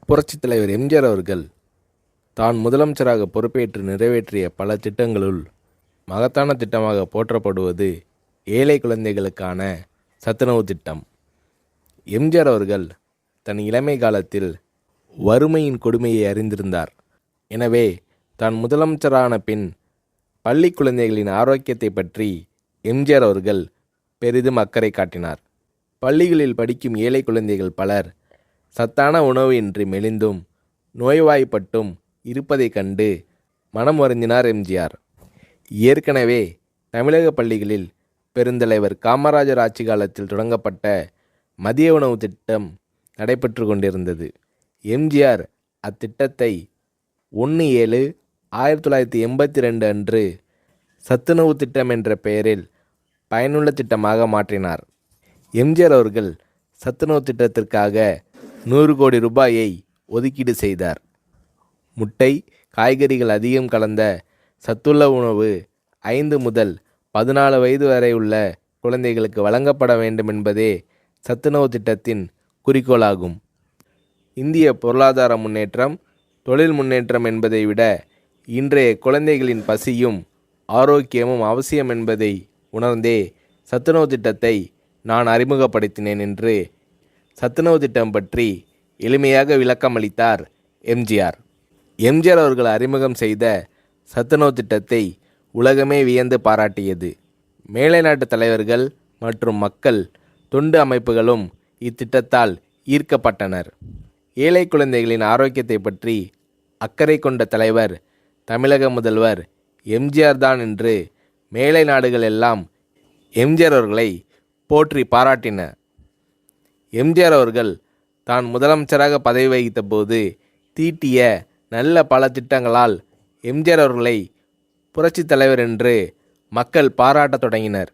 புரட்சித் தலைவர் எம்ஜிஆர் அவர்கள் தான் முதலமைச்சராக பொறுப்பேற்று நிறைவேற்றிய பல திட்டங்களுள் மகத்தான திட்டமாக போற்றப்படுவது ஏழை குழந்தைகளுக்கான சத்துணவு திட்டம். எம்ஜிஆர் அவர்கள் தன் இளமை காலத்தில் வறுமையின் கொடுமையை அறிந்திருந்தார். எனவே தான் முதலமைச்சரான பின் பள்ளி குழந்தைகளின் ஆரோக்கியத்தை பற்றி எம்ஜிஆர் அவர்கள் பெரிதும் அக்கறை காட்டினார். பள்ளிகளில் படிக்கும் ஏழை குழந்தைகள் பலர் சத்தான உணவு இன்றி மெலிந்தும் நோய்வாய்ப்பட்டும் இருப்பதைக் கண்டு மனம் வருந்தினார் எம்ஜிஆர். ஏற்கனவே தமிழக பள்ளிகளில் பெருந்தலைவர் காமராஜர் ஆட்சி காலத்தில் தொடங்கப்பட்ட மதிய உணவு திட்டம் நடைபெற்று கொண்டிருந்தது. எம்ஜிஆர் அத்திட்டத்தை 1/7/1982 அன்று சத்துணவு திட்டம் என்ற பெயரில் பயனுள்ள திட்டமாக மாற்றினார். எம்ஜிஆர் அவர்கள் சத்துணவு திட்டத்திற்காக 100 கோடி ரூபாயை ஒதுக்கீடு செய்தார். முட்டை, காய்கறிகள் அதிகம் கலந்த சத்துள்ள உணவு 5 முதல் 14 வயது வரை உள்ள குழந்தைகளுக்கு வழங்கப்பட வேண்டும் என்பதே சத்துணவு திட்டத்தின் குறிக்கோளாகும். இந்திய பொருளாதார முன்னேற்றம், தொழில் முன்னேற்றம் என்பதை விட இன்றைய குழந்தைகளின் பசியும் ஆரோக்கியமும் அவசியம் என்பதை உணர்ந்தே சத்துணவு திட்டத்தை நான் அறிமுகப்படுத்தினேன் என்று சத்துணவு திட்டம் பற்றி எளிமையாக விளக்கமளித்தார் எம்ஜிஆர். எம்ஜிஆர் அவர்கள் அறிமுகம் செய்த சத்துணவு திட்டத்தை உலகமே வியந்து பாராட்டியது. மேலை நாட்டு தலைவர்கள் மற்றும் மக்கள் தொண்டு அமைப்புகளும் இத்திட்டத்தால் ஈர்க்கப்பட்டனர். ஏழை குழந்தைகளின் ஆரோக்கியத்தை பற்றி அக்கறை கொண்ட தலைவர் தமிழக முதல்வர் எம்ஜிஆர் தான் என்று மேலை நாடுகள் எல்லாம் எம்ஜிஆர் அவர்களை போற்றி பாராட்டின. எம்ஜிஆர் அவர்கள் தான் முதலமைச்சராக பதவி வகித்த போது தீட்டிய நல்ல பல திட்டங்களால் எம்ஜிஆர் அவர்களை புரட்சித் தலைவர் என்று மக்கள் பாராட்டத் தொடங்கினர்.